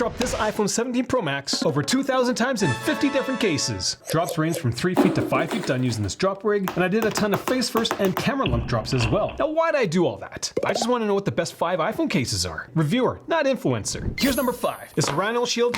dropped this iPhone 17 Pro Max over 2,000 times in 50 different cases. Drops range from 3 feet to 5 feet done using this drop rig, and I did a ton of face first and camera lump drops as well. Now why'd I do all that? I just want to know what the best 5 iPhone cases are. Reviewer, not influencer. Here's number 5. It's a Rhinoshield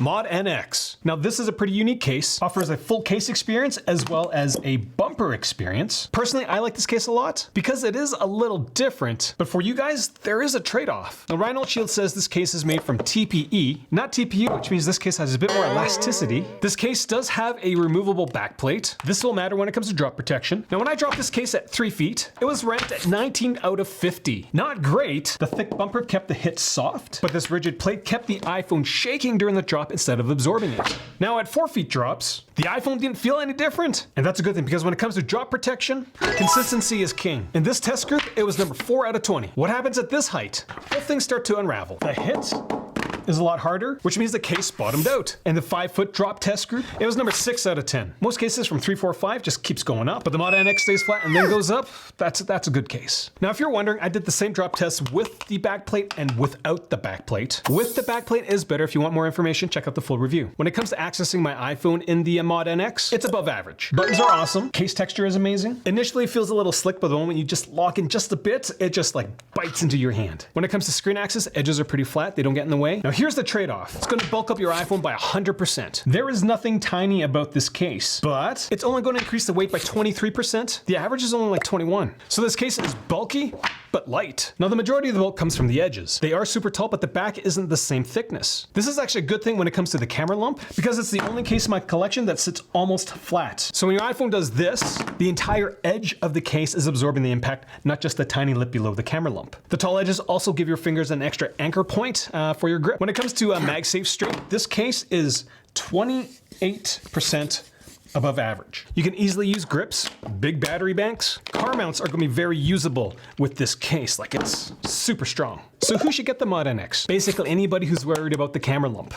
MOD NX. Now this is a pretty unique case, offers a full case experience as well as a bumper experience. Personally, I like this case a lot because it is a little different, but for you guys, there is a trade-off. Now Rhinoshield says this case is made from TPE, not TPU, which means this case has a bit more elasticity. This case does have a removable backplate. This will matter when it comes to drop protection. Now when I dropped this case at 3 feet, it was ranked at 19 out of 50. Not great. The thick bumper kept the hit soft, but this rigid plate kept the iPhone shaking during the drop instead of absorbing it. Now at 4 feet drops, the iPhone didn't feel any different. And that's a good thing because when it comes to drop protection, consistency is king. In this test group, it was number 4 out of 20. What happens at this height? Well, things start to unravel. The hit is a lot harder, which means the case bottomed out. And the 5-foot drop test group, it was number 6 out of 10. Most cases from 3, 4, 5 just keeps going up, but the MOD NX stays flat and then goes up. That's a good case. Now, if you're wondering, I did the same drop test with the backplate and without the backplate. With the backplate is better. If you want more information, check out the full review. When it comes to accessing my iPhone in the MOD NX, it's above average. Buttons are awesome. Case texture is amazing. Initially, it feels a little slick, but the moment you just lock in just a bit, it just like bites into your hand. When it comes to screen access, edges are pretty flat. They don't get in the way. Now, here's the trade-off. It's going to bulk up your iPhone by 100%. There is nothing tiny about this case, but it's only going to increase the weight by 23%. The average is only like 21. So this case is bulky, but light. Now the majority of the bulk comes from the edges. They are super tall, but the back isn't the same thickness. This is actually a good thing when it comes to the camera lump because it's the only case in my collection that sits almost flat. So when your iPhone does this, the entire edge of the case is absorbing the impact, not just the tiny lip below the camera lump. The tall edges also give your fingers an extra anchor point for your grip. When it comes to a MagSafe strength, this case is 28% above average. You can easily use grips, big battery banks. Car mounts are gonna be very usable with this case, like it's super strong. So who should get the MOD NX? Basically anybody who's worried about the camera lump.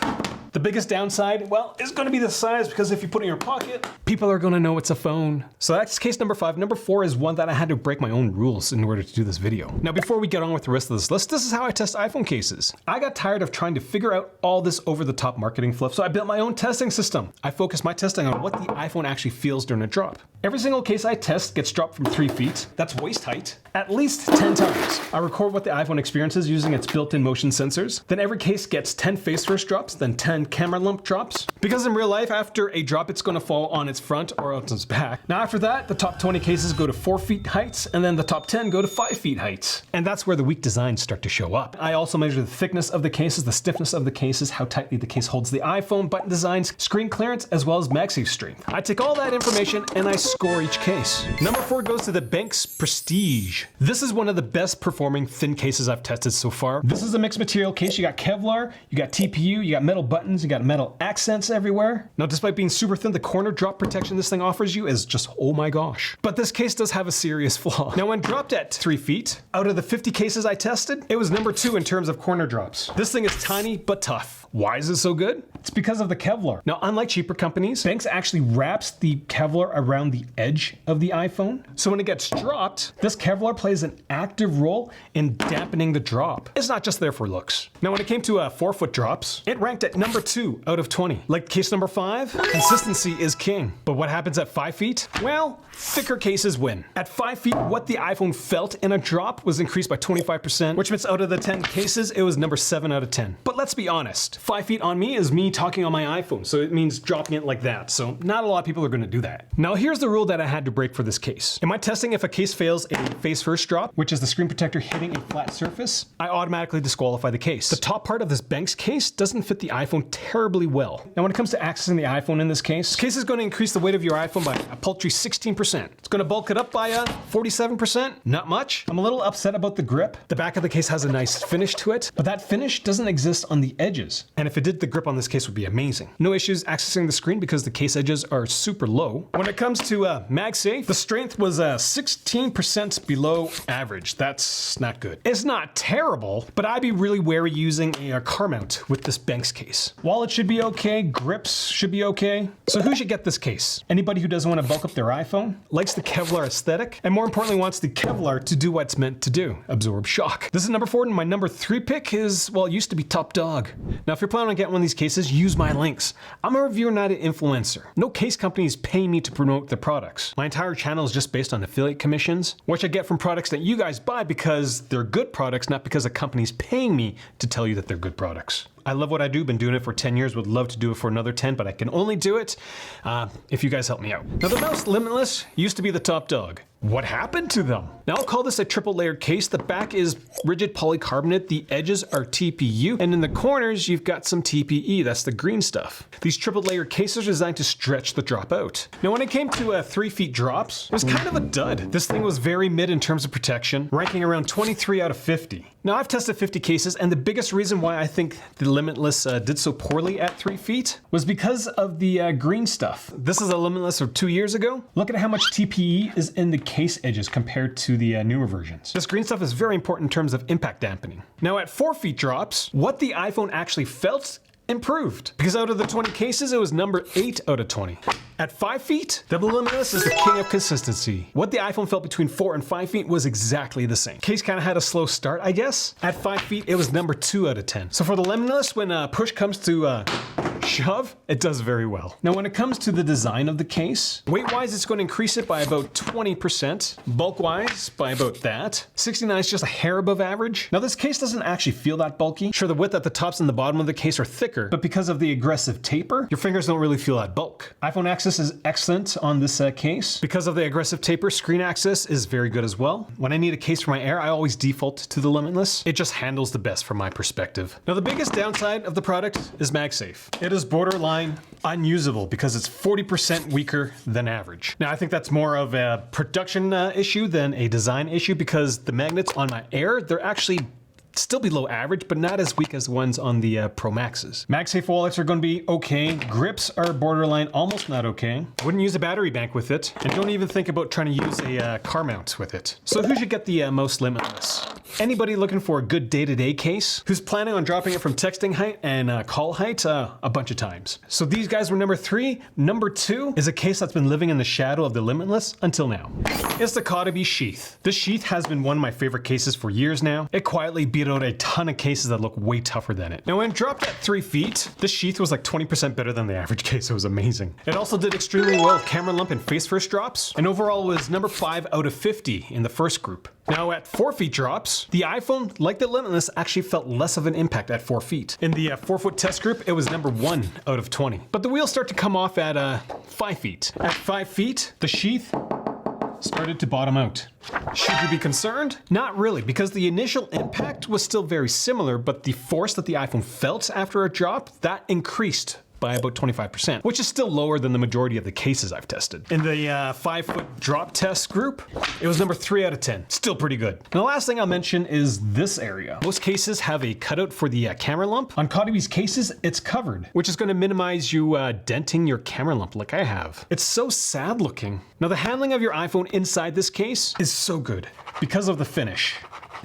The biggest downside, well, is gonna be the size because if you put it in your pocket, people are gonna know it's a phone. So that's case number 5. Number 4 is one that I had to break my own rules in order to do this video. Now, before we get on with the rest of this list, this is how I test iPhone cases. I got tired of trying to figure out all this over-the-top marketing fluff, so I built my own testing system. I focus my testing on what the iPhone actually feels during a drop. Every single case I test gets dropped from 3 feet, that's waist height, at least 10 times. I record what the iPhone experiences using its built-in motion sensors. Then every case gets 10 face first drops, then 10 camera lump drops. Because in real life, after a drop, it's gonna fall on its front or on its back. Now after that, the top 20 cases go to 4 feet heights, and then the top 10 go to 5 feet heights. And that's where the weak designs start to show up. I also measure the thickness of the cases, the stiffness of the cases, how tightly the case holds the iPhone, button designs, screen clearance, as well as MagSafe strength. I take all that information and I score each case. Number 4 goes to the Benks Prestige. This is one of the best performing thin cases I've tested so far. This is a mixed material case. You got Kevlar, you got TPU, you got metal buttons, you got metal accents everywhere. Now, despite being super thin, the corner drop protection this thing offers you is just, oh my gosh. But this case does have a serious flaw. Now, when dropped at 3 feet, out of the 50 cases I tested, it was number 2 in terms of corner drops. This thing is tiny, but tough. Why is it so good? It's because of the Kevlar. Now, unlike cheaper companies, Benks actually wraps the Kevlar around the edge of the iPhone. So when it gets dropped, this Kevlar plays an active role in dampening the drop. It's not just there for looks. Now, when it came to 4-foot drops, it ranked at number 2 out of 20. Like case number 5, consistency is king. But what happens at 5 feet? Well, thicker cases win. At 5 feet, what the iPhone felt in a drop was increased by 25%, which means out of the 10 cases, it was number 7 out of 10. But let's be honest, 5 feet on me is me talking on my iPhone, so it means dropping it like that. So not a lot of people are gonna do that. Now here's the rule that I had to break for this case. In my testing, if a case fails a face first drop, which is the screen protector hitting a flat surface, I automatically disqualify the case. The top part of this Benks case doesn't fit the iPhone terribly well. Now when it comes to accessing the iPhone in this case is gonna increase the weight of your iPhone by a paltry 16%. It's gonna bulk it up by 47%, not much. I'm a little upset about the grip. The back of the case has a nice finish to it, but that finish doesn't exist on the edges. And if it did, the grip on this case would be amazing. No issues accessing the screen because the case edges are super low. When it comes to MagSafe, the strength was 16% below below average. That's not good. It's not terrible, but I'd be really wary using a car mount with this Benks case. Wallet should be okay, grips should be okay. So who should get this case? Anybody who doesn't want to bulk up their iPhone, likes the Kevlar aesthetic, and more importantly wants the Kevlar to do what it's meant to do, absorb shock. This is number 4, and my number 3 pick is, well, it used to be top dog. Now if you're planning on getting one of these cases, use my links. I'm a reviewer, not an influencer. No case company is paying me to promote their products. My entire channel is just based on affiliate commissions, which I get from products that you guys buy because they're good products, not because a company's paying me to tell you that they're good products. I love what I do, been doing it for 10 years, would love to do it for another 10, but I can only do it if you guys help me out. Now the Mous Limitless used to be the top dog. What happened to them? Now I'll call this a triple layered case. The back is rigid polycarbonate, the edges are TPU, and in the corners you've got some TPE, that's the green stuff. These triple layered cases are designed to stretch the drop out. Now when it came to 3 feet drops, it was kind of a dud. This thing was very mid in terms of protection, ranking around 23 out of 50. Now I've tested 50 cases, and the biggest reason why I think the Limitless did so poorly at 3 feet was because of the green stuff. This is a Limitless of 2 years ago. Look at how much TPE is in the case edges compared to the newer versions. This green stuff is very important in terms of impact dampening. Now at 4 feet drops, what the iPhone actually felt improved, because out of the 20 cases, it was number 8 out of 20. At 5 feet, the Limitless is the king of consistency. What the iPhone felt between 4 and 5 feet was exactly the same. Case kind of had a slow start, I guess. At 5 feet, it was number 2 out of 10. So for the Limitless, when push comes to shove, it does very well. Now when it comes to the design of the case, weight-wise it's going to increase it by about 20%, bulk-wise by about that. 69 is just a hair above average. Now this case doesn't actually feel that bulky. Sure, the width at the tops and the bottom of the case are thicker, but because of the aggressive taper, your fingers don't really feel that bulk. iPhone access is excellent on this case. Because of the aggressive taper, screen access is very good as well. When I need a case for my Air, I always default to the Limitless. It just handles the best from my perspective. Now the biggest downside of the product is MagSafe. It is borderline unusable because it's 40% weaker than average. Now I think that's more of a production issue than a design issue, because the magnets on my Air, they're actually still below average, but not as weak as the ones on the Pro Maxes. MagSafe wallets are going to be okay. Grips are borderline almost not okay. Wouldn't use a battery bank with it, and don't even think about trying to use a car mount with it. So who should get the Mous Limitless? Anybody looking for a good day-to-day case, who's planning on dropping it from texting height and call height a bunch of times. So these guys were number 3. Number 2 is a case that's been living in the shadow of the Limitless until now. It's the Caudabe Sheath. This Sheath has been one of my favorite cases for years now. It quietly beat out a ton of cases that look way tougher than it. Now when it dropped at 3 feet, this Sheath was like 20% better than the average case. It was amazing. It also did extremely well with camera lump and face first drops, and overall was number 5 out of 50 in the first group. Now at 4 feet drops, the iPhone, like the Limitless, actually felt less of an impact at 4 feet. In the 4 foot test group, it was number 1 out of 20. But the wheels start to come off at 5 feet. At 5 feet, the Sheath started to bottom out. Should you be concerned? Not really, because the initial impact was still very similar, but the force that the iPhone felt after a drop, that increased by about 25%, which is still lower than the majority of the cases I've tested. In the 5 foot drop test group, it was number 3 out of 10. Still pretty good. And the last thing I'll mention is this area. Most cases have a cutout for the camera lump. On Caudabe's cases, it's covered, which is going to minimize you denting your camera lump like I have. It's so sad looking. Now the handling of your iPhone inside this case is so good because of the finish.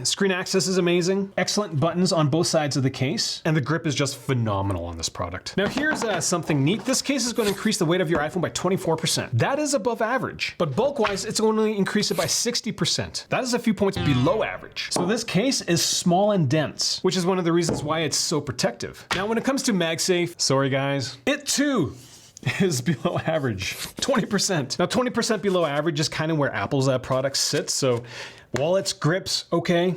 Screen access is amazing, excellent buttons on both sides of the case, and the grip is just phenomenal on this product. Now here's something neat. This case is going to increase the weight of your iPhone by 24%. That is above average, but bulk-wise, it's going to increase it by 60%. That is a few points below average. So this case is small and dense, which is one of the reasons why it's so protective. Now when it comes to MagSafe, sorry guys, it too is below average, 20%. Now 20% below average is kind of where Apple's products sit, so wallets, grips, okay.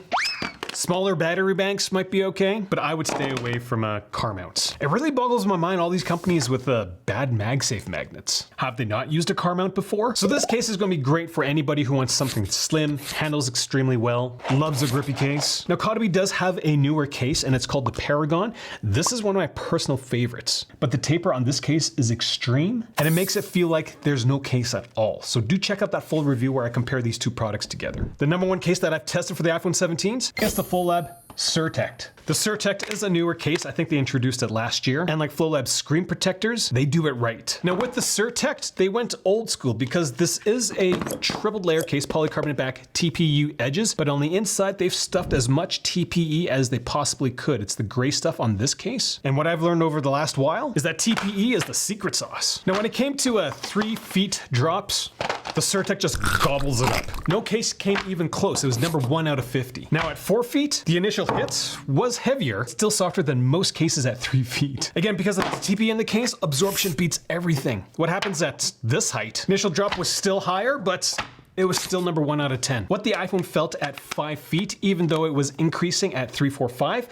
Smaller battery banks might be okay, but I would stay away from car mounts. It really boggles my mind, all these companies with bad MagSafe magnets. Have they not used a car mount before? So this case is going to be great for anybody who wants something slim, handles extremely well, loves a grippy case. Now Caudabe does have a newer case, and it's called the Paragon. This is one of my personal favorites, but the taper on this case is extreme, and it makes it feel like there's no case at all. So do check out that full review where I compare these two products together. The number 1 case that I've tested for the iPhone 17s is the Flolab Surtect. The Surtect is a newer case. I think they introduced it last year. And like Flolab's screen protectors, they do it right. Now with the Surtect, they went old school because this is a triple layer case, polycarbonate back TPU edges, but on the inside, they've stuffed as much TPE as they possibly could. It's the gray stuff on this case. And what I've learned over the last while is that TPE is the secret sauce. Now when it came to 3 feet drops, the Surtect just gobbles it up. No case came even close. It was number 1 out of 50. Now at 4 feet, the initial hits was heavier, still softer than most cases at 3 feet. Again, because of the TPE in the case, absorption beats everything. What happens at this height? Initial drop was still higher, but it was still number 1 out of 10. What the iPhone felt at 5 feet, even though it was increasing at 3, 4, 5,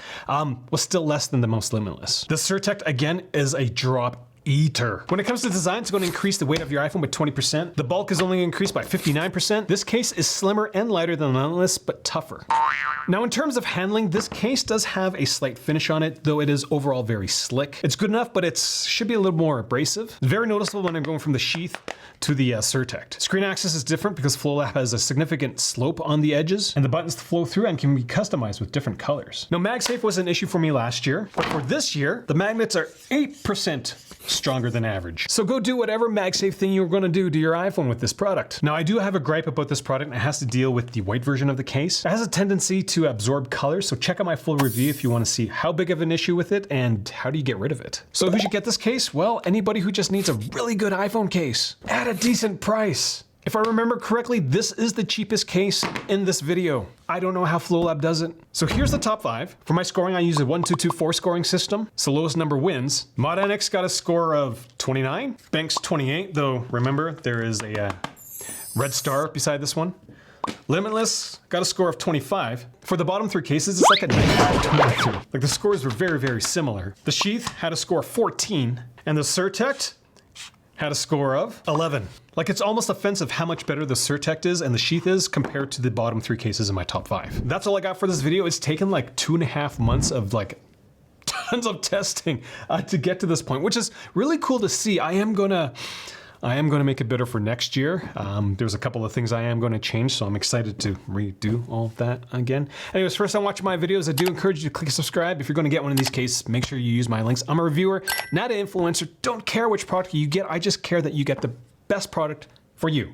was still less than the Mous Limitless. The Surtect, again, is a drop eater. When it comes to design, it's going to increase the weight of your iPhone by 20%. The bulk is only increased by 59%. This case is slimmer and lighter than the Limitless, but tougher. Now in terms of handling, this case does have a slight finish on it, though it is overall very slick. It's good enough, but it should be a little more abrasive. It's very noticeable when I'm going from the Sheath to the Surtect. Screen access is different because Flolab has a significant slope on the edges, and the buttons flow through and can be customized with different colors. Now MagSafe was an issue for me last year, but for this year, the magnets are 8% stronger than average. So go do whatever MagSafe thing you're gonna do to your iPhone with this product. Now I do have a gripe about this product, and it has to deal with the white version of the case. It has a tendency to absorb color, so check out my full review if you wanna see how big of an issue with it and how do you get rid of it. So who should get this case? Well, anybody who just needs a really good iPhone case at a decent price. If I remember correctly, this is the cheapest case in this video. I don't know how Flolab does it. So here's the top 5. For my scoring, I use a 1, 2, 2, 4 scoring system. So lowest number wins. Mod NX got a score of 29. Benks 28, though remember, there is a red star beside this one. Limitless got a score of 25. For the bottom 3 cases, it's like a 22. Like the scores were very, very similar. The Sheath had a score of 14, and the Surtect had a score of 11. Like it's almost offensive how much better the Surtect is and the Sheath is compared to the bottom 3 cases in my top 5. That's all I got for this video. It's taken like 2.5 months of like tons of testing to get to this point, which is really cool to see. I am gonna make it better for next year. There's a couple of things I am gonna change, so I'm excited to redo all of that again. Anyways, first time watching my videos, I do encourage you to click subscribe. If you're gonna get one of these cases, make sure you use my links. I'm a reviewer, not an influencer. Don't care which product you get. I just care that you get the best product for you.